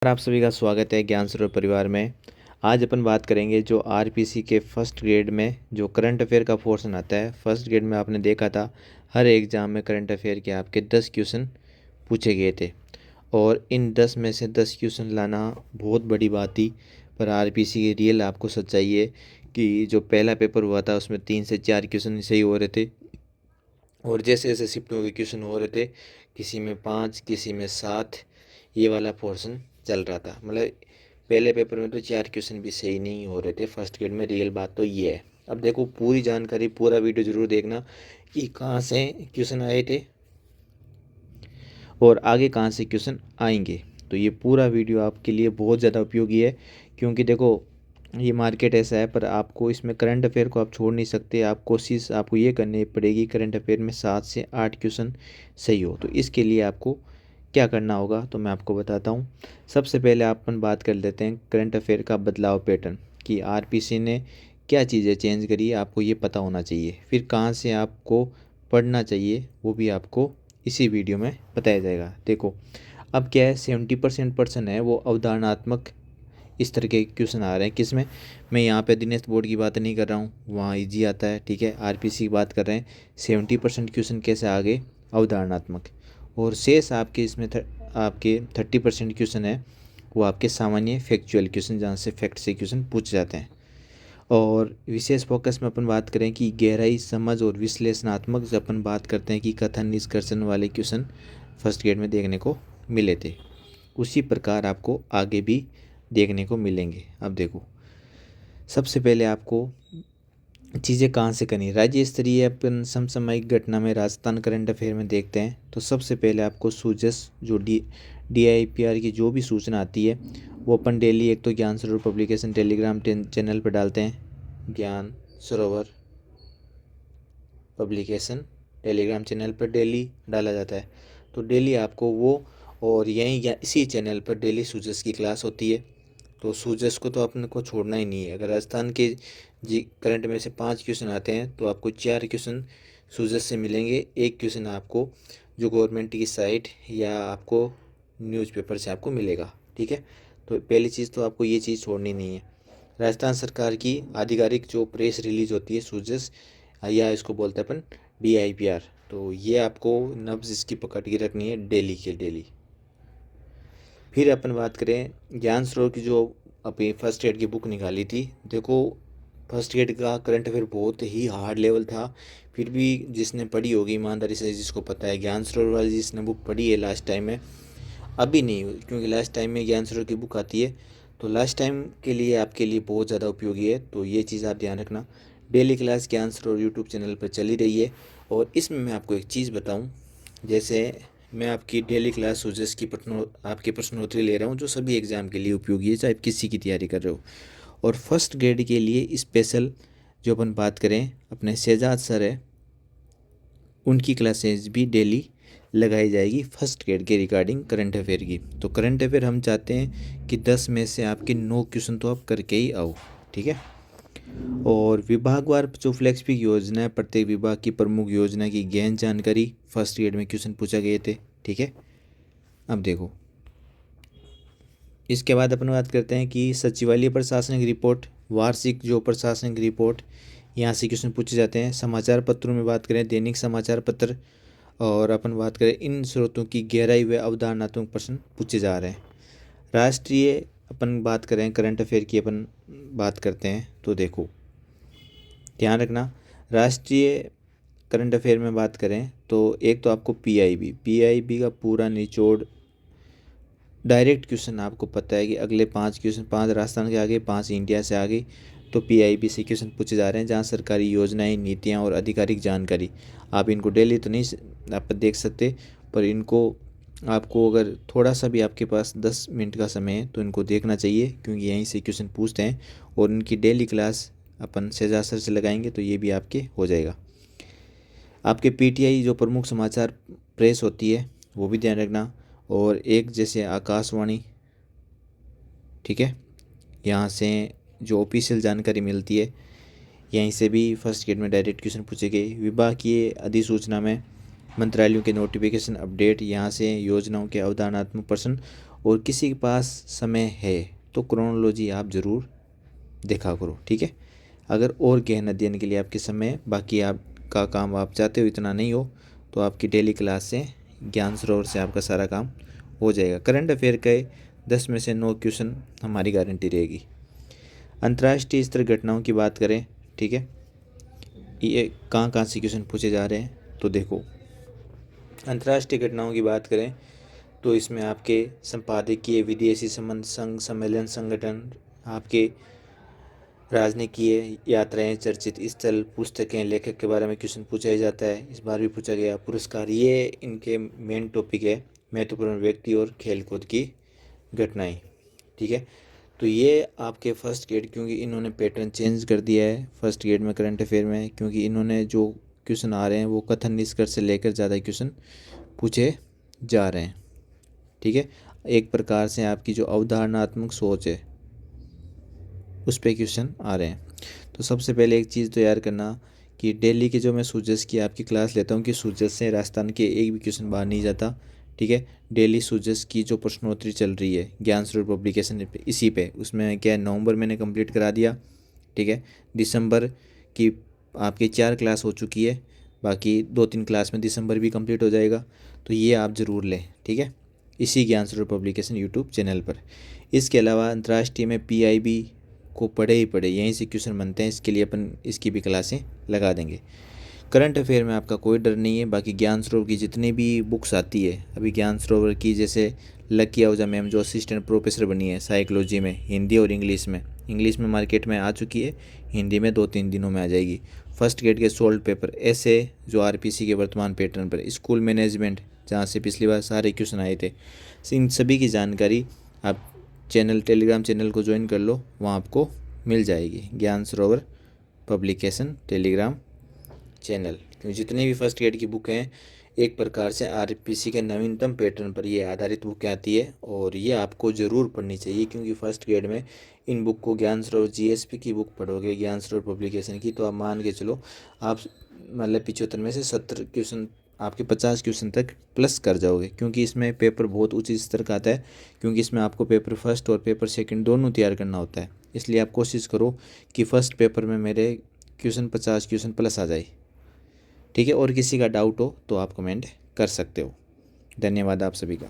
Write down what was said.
आप सभी का स्वागत है ज्ञान सरोवर परिवार में। आज अपन बात करेंगे जो आरपीसी के फर्स्ट ग्रेड में जो करंट अफेयर का पोर्शन आता है। फर्स्ट ग्रेड में आपने देखा था हर एग्ज़ाम में करंट अफेयर के आपके 10 क्वेश्चन पूछे गए थे और इन 10 में से 10 क्वेश्चन लाना बहुत बड़ी बात थी। पर आरपीसी की रियल आपको सच्चाई है कि जो पहला पेपर हुआ था उसमें 3 से 4 क्वेश्चन सही हो रहे थे और जैसे जैसे शिफ्टों के क्वेश्चन हो रहे थे किसी में 5 किसी में 7 ये वाला पोर्शन चल रहा था। मतलब पहले पेपर में तो 4 क्वेश्चन भी सही नहीं हो रहे थे फर्स्ट ग्रेड में। रियल बात तो ये है। अब देखो पूरी जानकारी पूरा वीडियो ज़रूर देखना कि कहाँ से क्वेश्चन आए थे और आगे कहाँ से क्वेश्चन आएंगे। तो ये पूरा वीडियो आपके लिए बहुत ज़्यादा उपयोगी है क्योंकि देखो ये मार्केट ऐसा है पर आपको इसमें करंट अफेयर को आप छोड़ नहीं सकते। आप कोशिश आपको ये करनी पड़ेगी करंट अफेयर में 7 से 8 क्वेश्चन सही हो। तो इसके लिए आपको क्या करना होगा तो मैं आपको बताता हूँ। सबसे पहले अपन बात कर लेते हैं करंट अफेयर का बदलाव पैटर्न कि आरपीसी ने क्या चीज़ें चेंज करी है, आपको ये पता होना चाहिए। फिर कहाँ से आपको पढ़ना चाहिए वो भी आपको इसी वीडियो में बताया जाएगा। देखो अब क्या है 70% पर्सन है वो अवधारणात्मक इस तरह के क्वेश्चन आ रहे हैं। किस में मैं यहाँ पे दिनेश बोर्ड की बात नहीं कर रहा हूँ, वहाँ इजी आता है। ठीक है, आरपीसी की बात कर रहे हैं। 70% क्वेश्चन कैसे आ गए अवधारणात्मक और शेष आपके इसमें आपके 30% क्वेश्चन है वो आपके सामान्य फैक्चुअल क्वेश्चन जहाँ से फैक्ट से क्वेश्चन पूछ जाते हैं। और विशेष फोकस में अपन बात करें कि गहराई समझ और विश्लेषणात्मक जब अपन बात करते हैं कि कथन निष्कर्षण वाले क्वेश्चन फर्स्ट ग्रेड में देखने को मिले थे उसी प्रकार आपको आगे भी देखने को मिलेंगे। अब देखो सबसे पहले आपको चीज़ें कहाँ से करनी है। राज्य स्तरीय अपन समसामयिक घटना में राजस्थान करंट अफेयर में देखते हैं तो सबसे पहले आपको सूजस जो DIPR की जो भी सूचना आती है वो अपन डेली एक तो ज्ञान सरोवर पब्लिकेशन टेलीग्राम चैनल पर डालते हैं। ज्ञान सरोवर पब्लिकेशन टेलीग्राम चैनल पर डेली डाला जाता है तो डेली आपको वो और यहीं या इसी चैनल पर डेली सूजस की क्लास होती है। तो सूजस को तो अपने को छोड़ना ही नहीं है। अगर राजस्थान के जी करंट में से 5 क्वेश्चन आते हैं तो आपको 4 क्वेश्चन सूजस से मिलेंगे, एक क्वेश्चन आपको जो गवर्नमेंट की साइट या आपको न्यूज़पेपर से आपको मिलेगा। ठीक है, तो पहली चीज़ तो आपको ये चीज़ छोड़नी नहीं है। राजस्थान सरकार की आधिकारिक जो प्रेस रिलीज होती है सूजस या इसको बोलते हैं अपन DIPR, तो ये आपको नब्ज इसकी पकड़ के रखनी है डेली के डेली। फिर अपन बात करें ज्ञान सरोवर की जो अपनी फर्स्ट एड की बुक निकाली थी। देखो फर्स्ट एड का करंट अफेयर बहुत ही हार्ड लेवल था, फिर भी जिसने पढ़ी होगी ईमानदारी से जिसको पता है ज्ञान सरोवर वाली जिसने बुक पढ़ी है लास्ट टाइम में, अभी नहीं क्योंकि लास्ट टाइम में ज्ञान सरोवर की बुक आती है तो लास्ट टाइम के लिए आपके लिए बहुत ज़्यादा उपयोगी है। तो ये चीज़ आप ध्यान रखना। डेली क्लास ज्ञान सरोवर यूट्यूब चैनल पर चली रही है और इसमें मैं आपको एक चीज़ बताऊँ। जैसे मैं आपकी डेली क्लास सूजस की आपके प्रश्नोत्तरी ले रहा हूँ जो सभी एग्ज़ाम के लिए उपयोगी है चाहे किसी की तैयारी कर रहे हो। और फर्स्ट ग्रेड के लिए स्पेशल जो अपन बात करें अपने शहजाद सर है उनकी क्लासेज भी डेली लगाई जाएगी फर्स्ट ग्रेड के रिगार्डिंग करंट अफेयर की। तो करंट अफेयर हम चाहते हैं कि 10 में से आपके 9 क्वेश्चन तो आप करके ही आओ। ठीक है, और विभागवार जो फ्लेक्सपिक योजना है प्रत्येक विभाग की प्रमुख योजना की गहन जानकारी फर्स्ट ग्रेड में क्वेश्चन पूछा गए थे। ठीक है, अब देखो इसके बाद अपन बात करते हैं कि सचिवालय प्रशासनिक रिपोर्ट वार्षिक जो प्रशासनिक रिपोर्ट यहाँ से क्वेश्चन पूछे जाते हैं। समाचार पत्रों में बात करें दैनिक समाचार पत्र और अपन बात करें इन स्रोतों की गहराई व अवधारणात्मक प्रश्न पूछे जा रहे हैं। राष्ट्रीय अपन बात करें करंट अफेयर की अपन बात करते हैं तो देखो ध्यान रखना राष्ट्रीय करंट अफेयर में बात करें तो एक तो आपको PIB का पूरा निचोड़ डायरेक्ट क्वेश्चन आपको पता है कि अगले 5 क्वेश्चन 5 राजस्थान के आगे 5 इंडिया से आगे तो PIB से क्वेश्चन पूछे जा रहे हैं जहाँ सरकारी योजनाएं नीतियाँ और आधिकारिक जानकारी। आप इनको डेली तो नहीं आप देख सकते पर इनको आपको अगर थोड़ा सा भी आपके पास 10 मिनट का समय है तो इनको देखना चाहिए क्योंकि यहीं से क्वेश्चन पूछते हैं और इनकी डेली क्लास अपन शहजाद सर से लगाएंगे तो ये भी आपके हो जाएगा। आपके PTI जो प्रमुख समाचार प्रेस होती है वो भी ध्यान रखना और एक जैसे आकाशवाणी। ठीक है, यहाँ से जो ऑफिशियल जानकारी मिलती है यहीं से भी फर्स्ट ग्रेड में डायरेक्ट क्वेश्चन पूछे गए। विभागीय अधिसूचना में मंत्रालयों के नोटिफिकेशन अपडेट यहाँ से योजनाओं के अवधारणात्मक प्रश्न और किसी के पास समय है तो क्रोनोलॉजी आप ज़रूर देखा करो, ठीक है। अगर और गहन अध्ययन के लिए आपके समय, बाकी आपका काम आप चाहते हो इतना नहीं हो, तो आपकी डेली क्लास से, ज्ञान सरोवर से आपका सारा काम हो जाएगा। करंट अफेयर के 10 में से 9 क्वेश्चन हमारी गारंटी रहेगी। अंतर्राष्ट्रीय स्तर घटनाओं की बात करें, ठीक है, ये कहाँ से क्वेश्चन पूछे जा रहे हैं, तो देखो अंतर्राष्ट्रीय घटनाओं की बात करें तो इसमें आपके संपादकीय, विदेशी संबंध, संघ, सम्मेलन, संगठन, आपके राजनीतिक यात्राएं, चर्चित स्थल, पुस्तकें, लेखक के बारे में क्वेश्चन पूछा जाता है। इस बार भी पूछा गया। पुरस्कार, ये इनके मेन टॉपिक है। महत्वपूर्ण व्यक्ति और खेलकूद की घटनाएं, ठीक है। तो ये आपके फर्स्ट ग्रेड, क्योंकि इन्होंने पैटर्न चेंज कर दिया है फर्स्ट ग्रेड में करंट अफेयर में, क्योंकि इन्होंने जो क्वेश्चन आ रहे हैं वो कथन निष्कर्ष से लेकर ज़्यादा क्वेश्चन पूछे जा रहे हैं, ठीक है। एक प्रकार से आपकी जो अवधारणात्मक सोच है उस पे क्वेश्चन आ रहे हैं। तो सबसे पहले एक चीज़ तो याद करना कि डेली के जो मैं सूजस की आपकी क्लास लेता हूँ कि सूजस से राजस्थान के एक भी क्वेश्चन बाहर नहीं जाता, ठीक है। डेली सूजस की जो प्रश्नोत्तरी चल रही है ज्ञान स्वरूप पब्लिकेशन पे, इसी पे, उसमें क्या है, नवंबर मैंने कंप्लीट करा दिया, ठीक है। दिसंबर की आपकी 4 क्लास हो चुकी है, बाकी 2-3 क्लास में दिसंबर भी कंप्लीट हो जाएगा। तो ये आप ज़रूर लें, ठीक है, इसी ज्ञान स्वरूप पब्लिकेशन यूट्यूब चैनल पर। इसके अलावा अंतर्राष्ट्रीय में PIB को पढ़े ही पढ़े, यहीं से क्वेश्चन बनते हैं, इसके लिए अपन इसकी भी क्लासें लगा देंगे। करंट अफेयर में आपका कोई डर नहीं है। बाकी ज्ञान सरोवर की जितनी भी बुक्स आती है, अभी ज्ञान सरोवर की जैसे लकी आहूजा मैम जो असिस्टेंट प्रोफेसर बनी है साइकोलॉजी में, हिंदी और इंग्लिश में मार्केट में आ चुकी है, हिंदी में 2-3 दिनों में आ जाएगी। फर्स्ट ग्रेड के सोल्ड पेपर, ऐसे जो RPC के वर्तमान पैटर्न पर, स्कूल मैनेजमेंट जहाँ से पिछली बार सारे क्वेश्चन आए थे, इन सभी की जानकारी आप टेलीग्राम चैनल को ज्वाइन कर लो, वहाँ आपको मिल जाएगी। ज्ञान सरोवर पब्लिकेशन टेलीग्राम चैनल, क्योंकि जितने भी फर्स्ट ग्रेड की बुक हैं एक प्रकार से RPC के नवीनतम पैटर्न पर ये आधारित बुकें आती है, और ये आपको ज़रूर पढ़नी चाहिए, क्योंकि फर्स्ट ग्रेड में इन बुक को, ज्ञान सरोवर GSP की बुक पढ़ोगे, ज्ञान सरोवर पब्लिकेशन की, तो आप मान के चलो आप मतलब 75 में से 70 क्वेश्चन, आपके 50 क्वेश्चन तक प्लस कर जाओगे, क्योंकि इसमें पेपर बहुत उच्च स्तर का आता है, क्योंकि इसमें आपको पेपर फर्स्ट और पेपर सेकंड दोनों तैयार करना होता है। इसलिए आप कोशिश करो कि फर्स्ट पेपर में मेरे क्वेश्चन 50 क्वेश्चन प्लस आ जाए, ठीक है। और किसी का डाउट हो तो आप कमेंट कर सकते हो। धन्यवाद आप सभी का।